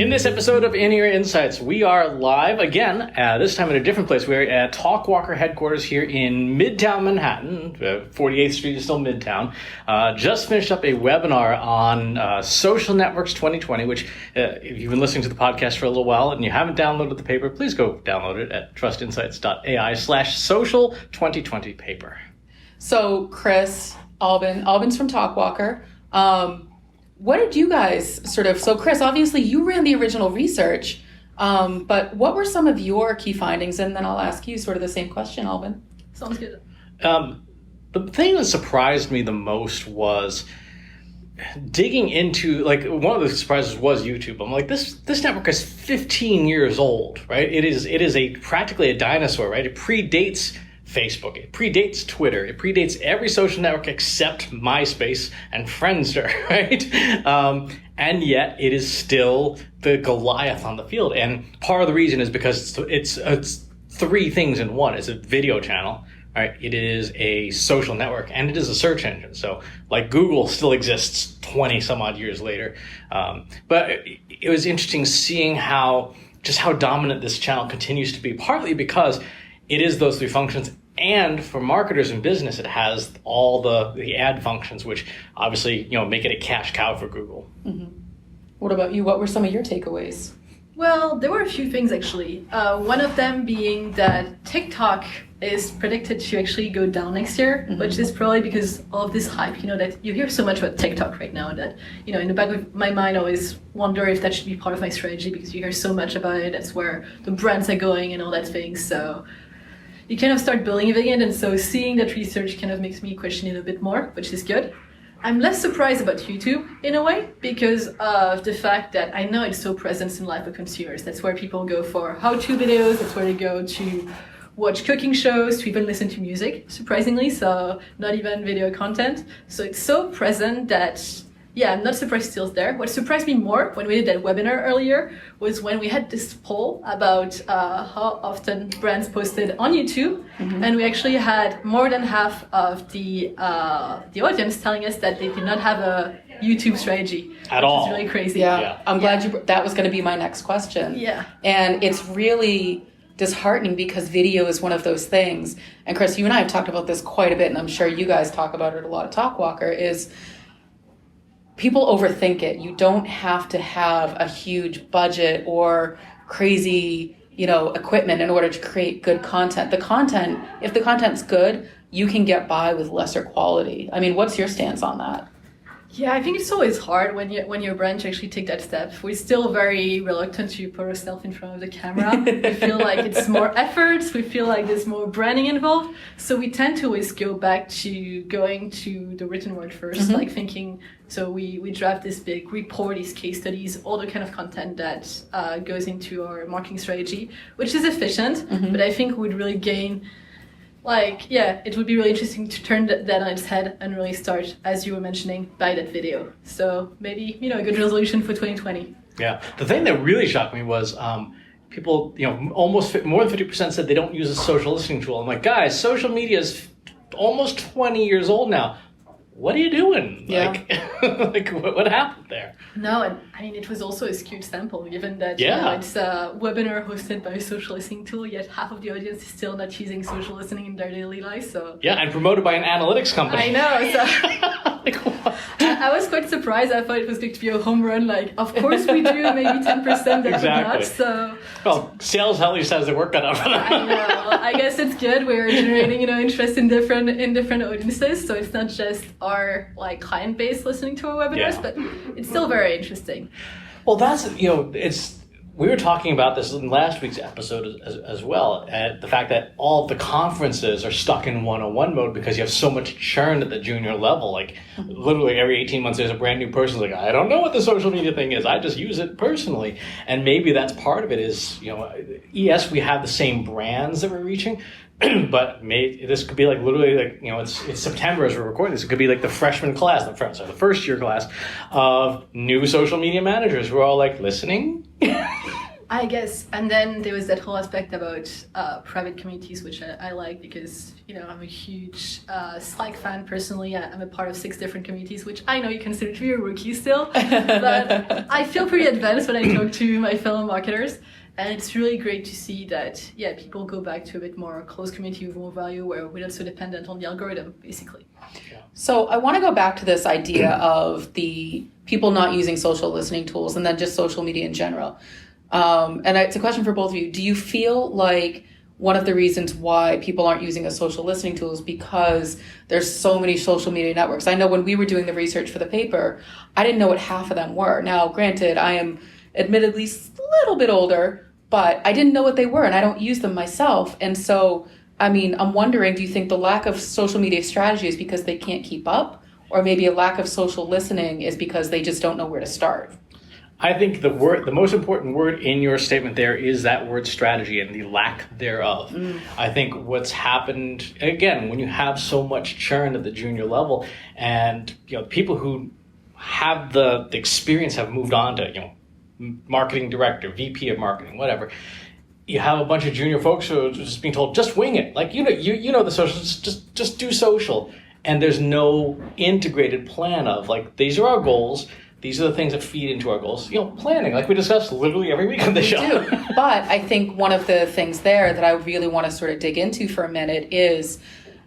In this episode of In Ear Insights, we are live again, this time in a different place. We're at Talkwalker headquarters here in Midtown Manhattan. 48th Street is still Midtown. Just finished up a webinar on Social Networks 2020, which if you've been listening to the podcast for a little while and you haven't downloaded the paper, please go download it at trustinsights.ai/social 2020 paper. So Chris, Albin's from Talkwalker. What did you guys so Chris, obviously you ran the original research, but what were some of your key findings? And then I'll ask you sort of the same question, Albin. Sounds good. The thing that surprised me the most was digging into, one of the surprises was YouTube. I'm like, this network is 15 years old, right? It is practically a dinosaur, right? It predates Facebook, it predates Twitter, it predates every social network except MySpace and Friendster, right? And yet it is still the Goliath on the field. And part of the reason is because it's three things in one. It's a video channel, right? It is a social network, and it is a search engine. So like Google still exists 20 some odd years later. But it was interesting seeing how dominant this channel continues to be, partly because it is those three functions. And for marketers in business, it has all the ad functions, which obviously, make it a cash cow for Google. Mm-hmm. What about you? What were some of your takeaways? Well, there were a few things actually. One of them being that TikTok is predicted to actually go down next year, mm-hmm. which is probably because of this hype, that you hear so much about TikTok right now that, in the back of my mind, I always wonder if that should be part of my strategy because you hear so much about it. That's where the brands are going and all that thing. So you kind of start building it again, and so seeing that research kind of makes me question it a bit more, which is good. I'm less surprised about YouTube in a way because of the fact that I know it's so present in life of consumers. That's where people go for how-to videos, that's where they go to watch cooking shows, to even listen to music, surprisingly, so not even video content. So it's so present that I'm not surprised it's still there. What surprised me more when we did that webinar earlier was when we had this poll about how often brands posted on YouTube, mm-hmm. and we actually had more than half of the audience telling us that they did not have a YouTube strategy at all. It's really crazy. Yeah. I'm glad that was going to be my next question. Yeah, and it's really disheartening because video is one of those things. And Chris, you and I have talked about this quite a bit, and I'm sure you guys talk about it a lot at Talkwalker. Is people overthink it. You don't have to have a huge budget or crazy, equipment in order to create good content. If the content's good, you can get by with lesser quality. I mean, what's your stance on that? Yeah, I think it's always hard when you're a brand to actually take that step. We're still very reluctant to put ourselves in front of the camera. We feel like it's more efforts. We feel like there's more branding involved. So we tend to always go back to going to the written word first, mm-hmm. thinking, so we draft this big report, these case studies, all the kind of content that goes into our marketing strategy, which is efficient, mm-hmm. but I think we'd really gain. It would be really interesting to turn that on its head and really start, as you were mentioning, by that video. So maybe, a good resolution for 2020. Yeah. The thing that really shocked me was people, almost more than 50% said they don't use a social listening tool. I'm like, guys, social media is almost 20 years old now. What are you doing? Yeah. What happened there? No, and I mean, it was also a skewed sample, given that it's a webinar hosted by a social listening tool, yet half of the audience is still not using social listening in their daily life. So and promoted by an analytics company. I know. So I was quite surprised. I thought it was going to be a home run. Of course we do, maybe 10% that exactly. not. So sales at least has their work cut out for them. I know. I guess it's good. We're generating, interest in different audiences. So it's not just our client base listening to our webinars, but it's still very interesting. Well, that's we were talking about this in last week's episode as well, the fact that all of the conferences are stuck in 101 mode because you have so much churn at the junior level. Literally every 18 months there's a brand new person who's like, I don't know what the social media thing is, I just use it personally. And maybe that's part of it is, yes, we have the same brands that we're reaching, but this could be literally it's September as we're recording this. It could be the freshman class, the first year class of new social media managers who are all listening. I guess, and then there was that whole aspect about private communities, which I like because, I'm a huge Slack fan personally. I'm a part of 6 different communities, which I know you consider to be a rookie still, but I feel pretty advanced when I talk to my fellow marketers. And it's really great to see that, people go back to a bit more close community with more value where we're not so dependent on the algorithm, basically. So I want to go back to this idea of the people not using social listening tools and then just social media in general. And it's a question for both of you. Do you feel like one of the reasons why people aren't using a social listening tool is because there's so many social media networks? I know when we were doing the research for the paper, I didn't know what half of them were. Now, granted, I am admittedly a little bit older, but I didn't know what they were and I don't use them myself. And so, I'm wondering, do you think the lack of social media strategy is because they can't keep up? Or maybe a lack of social listening is because they just don't know where to start? I think the most important word in your statement there is that word strategy and the lack thereof. I think what's happened, again, when you have so much churn at the junior level and people who have the experience have moved on to marketing director, VP of marketing, whatever. You have a bunch of junior folks who are just being told, just wing it. Like, the socials, just do social. And there's no integrated plan of, like, these are our goals. These are the things that feed into our goals. Planning, like we discuss literally every week on the show. We do. But I think one of the things there that I really want to sort of dig into for a minute is,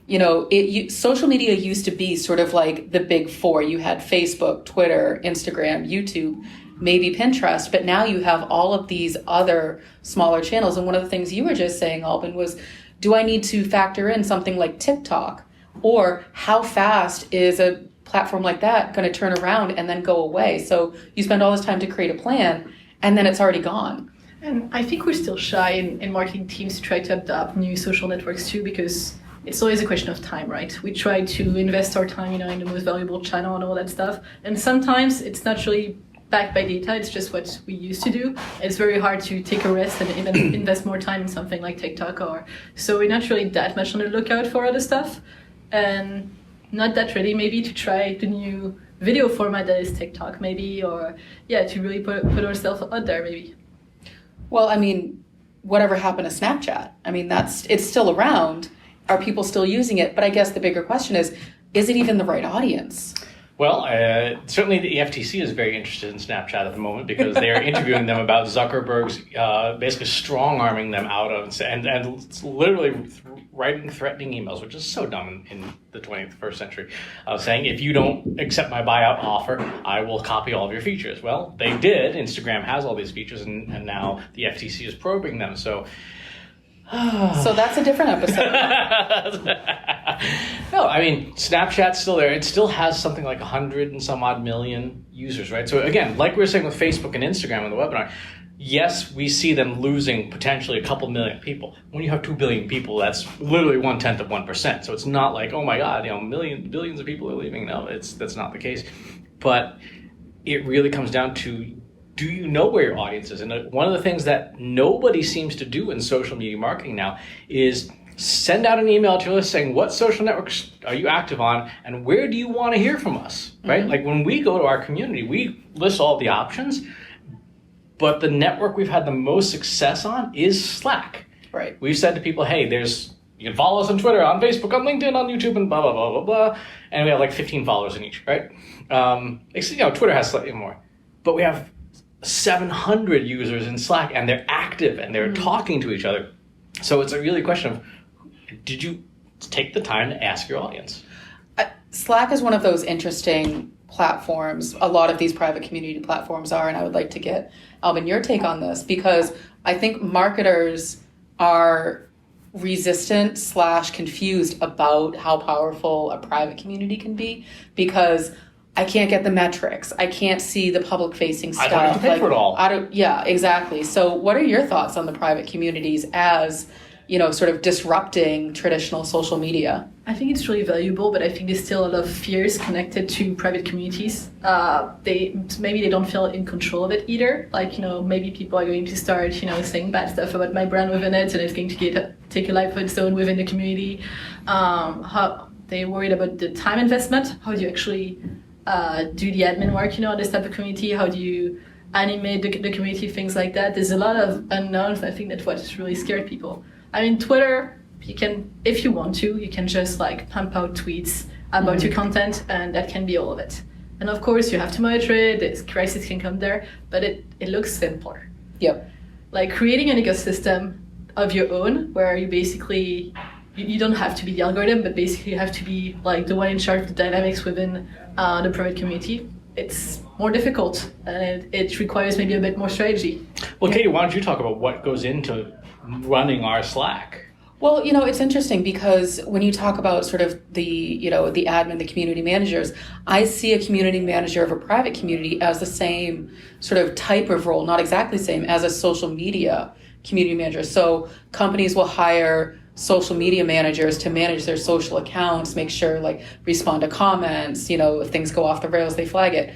social media used to be sort of like the big 4. You had Facebook, Twitter, Instagram, YouTube, maybe Pinterest, but now you have all of these other smaller channels. And one of the things you were just saying, Albin, was, do I need to factor in something like TikTok? Or how fast is a platform like that going to turn around and then go away? So you spend all this time to create a plan and then it's already gone. And I think we're still shy in marketing teams to try to adopt new social networks too, because it's always a question of time, right? We try to invest our time, in the most valuable channel and all that stuff. And sometimes it's not really backed by data, it's just what we used to do. It's very hard to take a risk and invest more time in something like TikTok so we're not really that much on the lookout for other stuff. And not that ready maybe to try the new video format that is TikTok maybe, or to really put ourselves out there maybe. Well, whatever happened to Snapchat? It's still around. Are people still using it? But I guess the bigger question is it even the right audience? Well, certainly the FTC is very interested in Snapchat at the moment because they are interviewing them about Zuckerberg's basically strong-arming them out of and literally writing threatening emails, which is so dumb in the 21st century, saying, if you don't accept my buyout offer, I will copy all of your features. Well, they did. Instagram has all these features, and now the FTC is probing them. So that's a different episode. No, Snapchat's still there. It still has something like 100 and some odd million users, right? So again, like we were saying with Facebook and Instagram in the webinar, yes, we see them losing potentially a couple million people. When you have 2 billion people, that's literally 1/10 of 1%. So it's not like, oh my God, billions of people are leaving. No, that's not the case. But it really comes down to, do you know where your audience is? And one of the things that nobody seems to do in social media marketing now is send out an email to us saying, what social networks are you active on and where do you want to hear from us, right? Mm-hmm. Like when we go to our community, we list all the options, but the network we've had the most success on is Slack. Right. We've said to people, hey, you can follow us on Twitter, on Facebook, on LinkedIn, on YouTube, and blah, blah, blah, blah, blah. And we have like 15 followers in each, right? Twitter has slightly more, but we have 700 users in Slack and they're active and they're talking to each other. So it's a really question of, did you take the time to ask your audience? Slack is one of those interesting platforms. A lot of these private community platforms are, and I would like to get, Albin, your take on this, because I think marketers are resistant / confused about how powerful a private community can be, because I can't get the metrics. I can't see the public-facing stuff. I don't have to pay for it all. Yeah, exactly. So what are your thoughts on the private communities as, sort of disrupting traditional social media? I think it's really valuable, but I think there's still a lot of fears connected to private communities. Maybe they don't feel in control of it either. Like, maybe people are going to start, saying bad stuff about my brand within it, and it's going to take a life of its own within the community. How they're worried about the time investment. How do you actually do the admin work, on this type of community? How do you animate the community, things like that. There's a lot of unknowns. I think that's what really scared people. I mean, Twitter, you can, if you want to, you can just like pump out tweets about your content, and that can be all of it. And of course, you have to monitor it. This crisis can come there, but it looks simpler. Yep. Like creating an ecosystem of your own, where you basically you don't have to be the algorithm, but basically you have to be like the one in charge of the dynamics within the private community. It's more difficult, and it requires maybe a bit more strategy. Well, Katie, why don't you talk about what goes into running our Slack? Well, it's interesting because when you talk about sort of the admin, the community managers, I see a community manager of a private community as the same sort of type of role, not exactly the same as a social media community manager. So companies will hire social media managers to manage their social accounts, make sure like respond to comments, if things go off the rails, they flag it.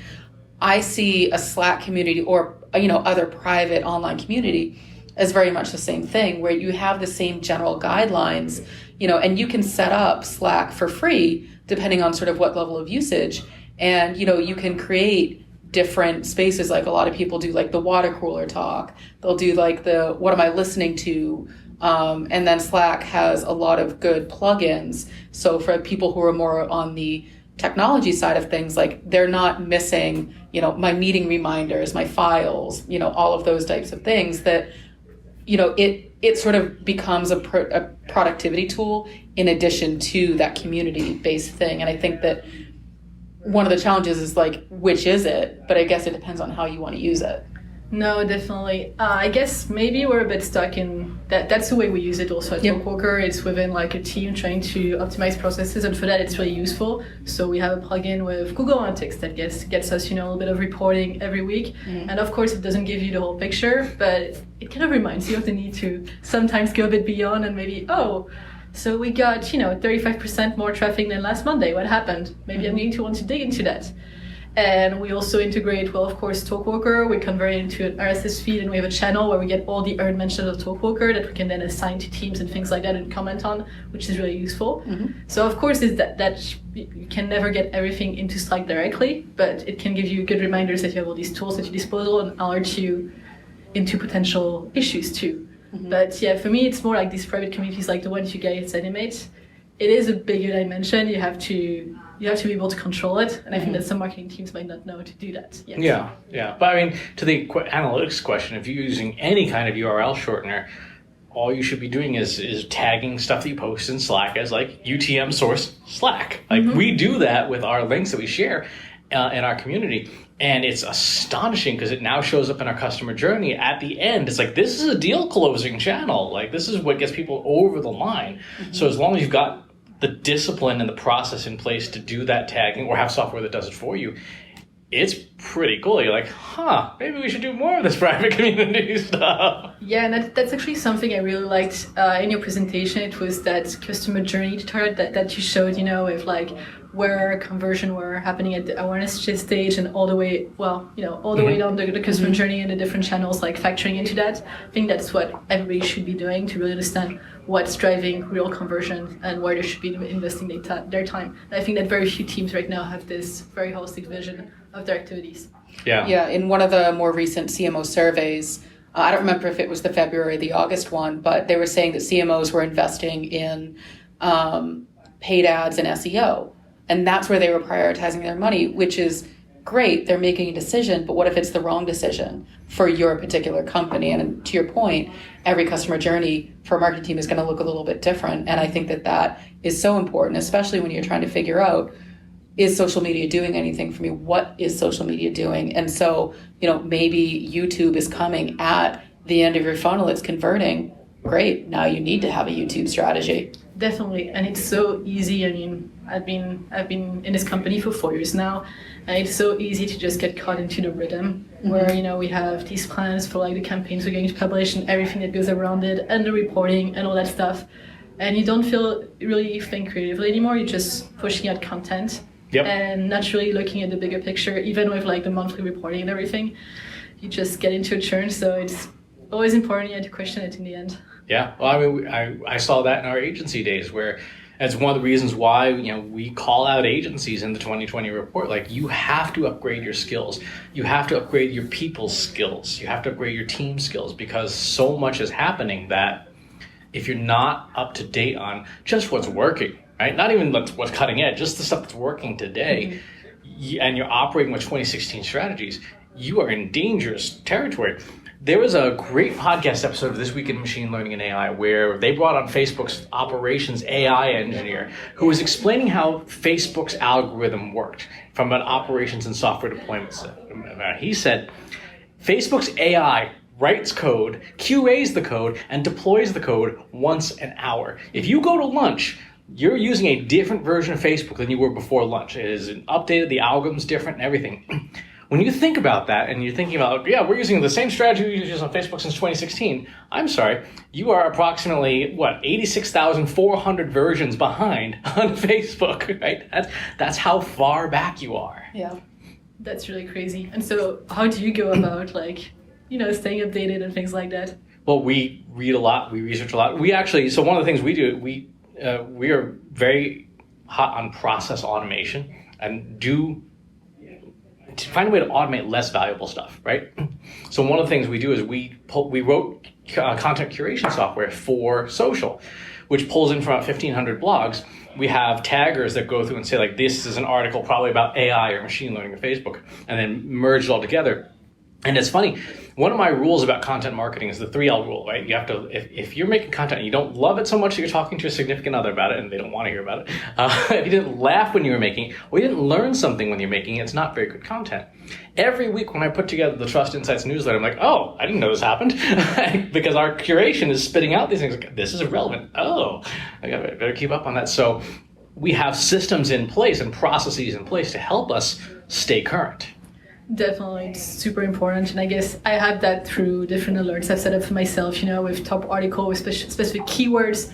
I see a Slack community or, other private online community as very much the same thing, where you have the same general guidelines, and you can set up Slack for free depending on sort of what level of usage. And, you can create different spaces. Like a lot of people do like the water cooler talk. They'll do like the, what am I listening to? And then Slack has a lot of good plugins. So for people who are more on the technology side of things, like they're not missing, my meeting reminders, my files, all of those types of things that, it sort of becomes a productivity tool in addition to that community-based thing. And I think that one of the challenges is like, which is it? But I guess it depends on how you want to use it. No, definitely. I guess maybe we're a bit stuck in that. That's the way we use it also at Talkwalker. It's within like a team trying to optimize processes, and for that it's really useful. So we have a plugin with Google Analytics that gets us, a little bit of reporting every week. And of course it doesn't give you the whole picture, but it kind of reminds you of the need to sometimes go a bit beyond and maybe, so we got, 35% more traffic than last Monday. What happened? Maybe I'm going to want to dig into that. And we also integrate, of course, Talkwalker. We convert it into an RSS feed, and we have a channel where we get all the earned mentions of Talkwalker that we can then assign to teams and things like that and comment on, which is really useful. So, of course, is that you can never get everything into Slack directly, but it can give you good reminders that you have all these tools at your disposal and alert you into potential issues too. But yeah, for me, it's more like these private communities, like the ones you guys animate. It is a bigger dimension. You have to be able to control it, and I think that some marketing teams might not know how to do that yet. Yeah. But I mean, to the analytics question, if you're using any kind of URL shortener, all you should be doing is tagging stuff that you post in Slack as like UTM source Slack. Like we do that with our links that we share in our community. And it's astonishing because it now shows up in our customer journey at the end. It's like, this is a deal closing channel. Like, this is what gets people over the line. So as long as you've got the discipline and the process in place to do that tagging or have software that does it for you, it's pretty cool. You're like, maybe we should do more of this private community stuff. Yeah, and that's actually something I really liked in your presentation. It was that customer journey chart that you showed, with like where conversion were happening at the awareness stage and all the way, way down the customer journey and the different channels, like factoring into that. I think that's what everybody should be doing to really understand what's driving real conversion and where they should be investing their time. And I think that very few teams right now have this very holistic vision of their activities. Yeah, in one of the more recent CMO surveys, I don't remember if it was the February or the August one, but they were saying that CMOs were investing in paid ads and SEO. And that's where they were prioritizing their money, which is great. They're making a decision, but what if it's the wrong decision for your particular company? And to your point, every customer journey for a marketing team is going to look a little bit different. And I think that is so important, especially when you're trying to figure out, is social media doing anything for me? What is social media doing? And so, maybe YouTube is coming at the end of your funnel. It's converting. Great. Now you need to have a YouTube strategy. Definitely. And it's so easy. I mean, I've been in this company for 4 years now, and it's so easy to just get caught into the rhythm where, we have these plans for like the campaigns we're going to publish and everything that goes around it and the reporting and all that stuff. And you don't really think creatively anymore. You're just pushing out content. Yep. And not really looking at the bigger picture, even with like the monthly reporting and everything. You just get into a churn, so it's always important to question it in the end. Yeah, well, I mean, I saw that in our agency days where It's one of the reasons why, we call out agencies in the 2020 report. Like, you have to upgrade your skills. You have to upgrade your people's skills. You have to upgrade your team skills, because so much is happening that if you're not up to date on just what's working, right? Not even what's cutting edge, just the stuff that's working today, and you're operating with 2016 strategies, you are in dangerous territory. There was a great podcast episode of This Week in Machine Learning and AI where they brought on Facebook's operations AI engineer who was explaining how Facebook's algorithm worked from an operations and software deployment system. He said, Facebook's AI writes code, QAs the code, and deploys the code once an hour. If you go to lunch, you're using a different version of Facebook than you were before lunch. It is updated, the algorithm's different and everything. When you think about that and you're thinking about, we're using the same strategy we used on Facebook since 2016, I'm sorry, you are approximately, 86,400 versions behind on Facebook, right? That's how far back you are. Yeah. That's really crazy. And so how do you go about, staying updated and things like that? Well, we read a lot, we research a lot. So one of the things we do, we are very hot on process automation and to find a way to automate less valuable stuff, right? So one of the things we do is we wrote content curation software for social, which pulls in from about 1,500 blogs. We have taggers that go through and say, like, this is an article probably about AI or machine learning or Facebook, and then merge it all together. And it's funny, one of my rules about content marketing is the 3L rule, right? You have to, if you're making content and you don't love it so much that you're talking to a significant other about it and they don't want to hear about it, if you didn't laugh when you were making it, or you didn't learn something when you're making it, it's not very good content. Every week when I put together the Trust Insights newsletter, I'm like, oh, I didn't know this happened, because our curation is spitting out these things. Like, this is irrelevant. Oh, I better keep up on that. So we have systems in place and processes in place to help us stay current. Definitely, it's super important, and I guess I have that through different alerts I've set up for myself, with top article, with specific keywords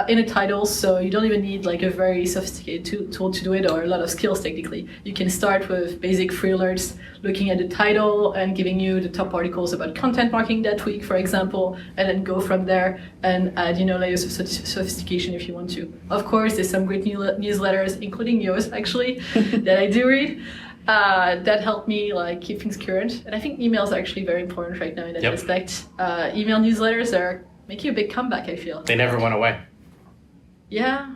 in a title, so you don't even need a very sophisticated tool to do it, or a lot of skills technically. You can start with basic free alerts, looking at the title and giving you the top articles about content marketing that week, for example, and then go from there and add, layers of sophistication if you want to. Of course, there's some great newsletters, including yours, actually, that I do read. That helped me keep things current, and I think emails are actually very important right now in that aspect. Email newsletters are making a big comeback, I feel. They never went away. Yeah,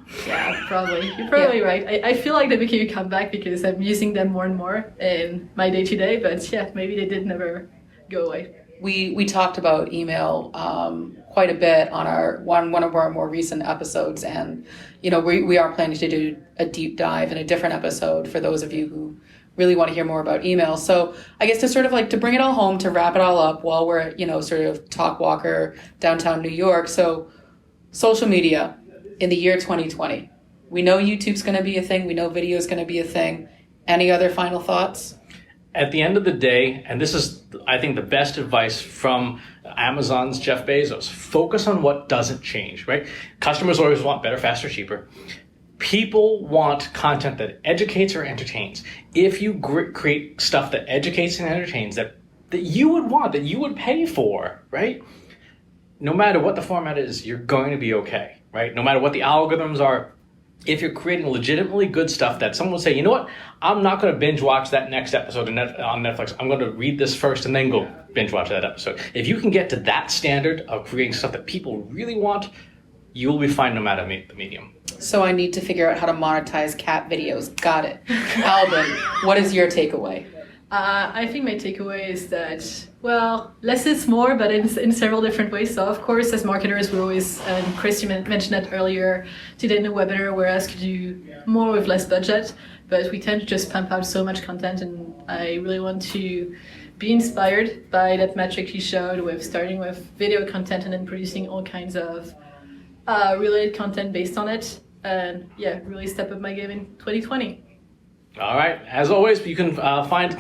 probably. You're probably right. I feel like they're making a comeback because I'm using them more and more in my day-to-day, but maybe they did never go away. We talked about email quite a bit on one of our more recent episodes, and we are planning to do a deep dive in a different episode for those of you who really want to hear more about email. So I guess to sort of to bring it all home, to wrap it all up while we're at, sort of Talkwalker, downtown New York. So social media in the year 2020. We know YouTube's going to be a thing. We know video is going to be a thing. Any other final thoughts? At the end of the day, and this is, I think, the best advice from Amazon's Jeff Bezos, focus on what doesn't change, right? Customers always want better, faster, cheaper. People want content that educates or entertains. If you create stuff that educates and entertains, that you would want, that you would pay for, right? No matter what the format is, you're going to be okay, right? No matter what the algorithms are, if you're creating legitimately good stuff that someone will say, you know what, I'm not going to binge watch that next episode on Netflix. I'm going to read this first and then go binge watch that episode. If you can get to that standard of creating stuff that people really want, you will be fine no matter the medium. So I need to figure out how to monetize cat videos. Got it. Albin, what is your takeaway? I think my takeaway is that, less is more, but in several different ways. So of course, as marketers, we always, and Chris, you mentioned that earlier today in the webinar, we're asked to do more with less budget, but we tend to just pump out so much content, and I really want to be inspired by that metric you showed, with starting with video content and then producing all kinds of related content based on it, and really step up my game in 2020. All right. As always, you can find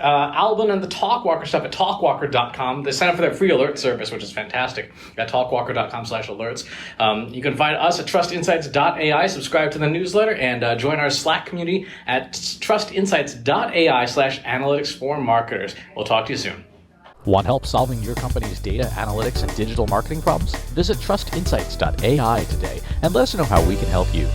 Albin and the Talkwalker stuff at talkwalker.com. They sign up for their free alert service, which is fantastic, at talkwalker.com/alerts. You can find us at trustinsights.ai. Subscribe to the newsletter and join our Slack community at trustinsights.ai/analytics for marketers. We'll talk to you soon. Want help solving your company's data, analytics, and digital marketing problems? Visit trustinsights.ai today and let us know how we can help you.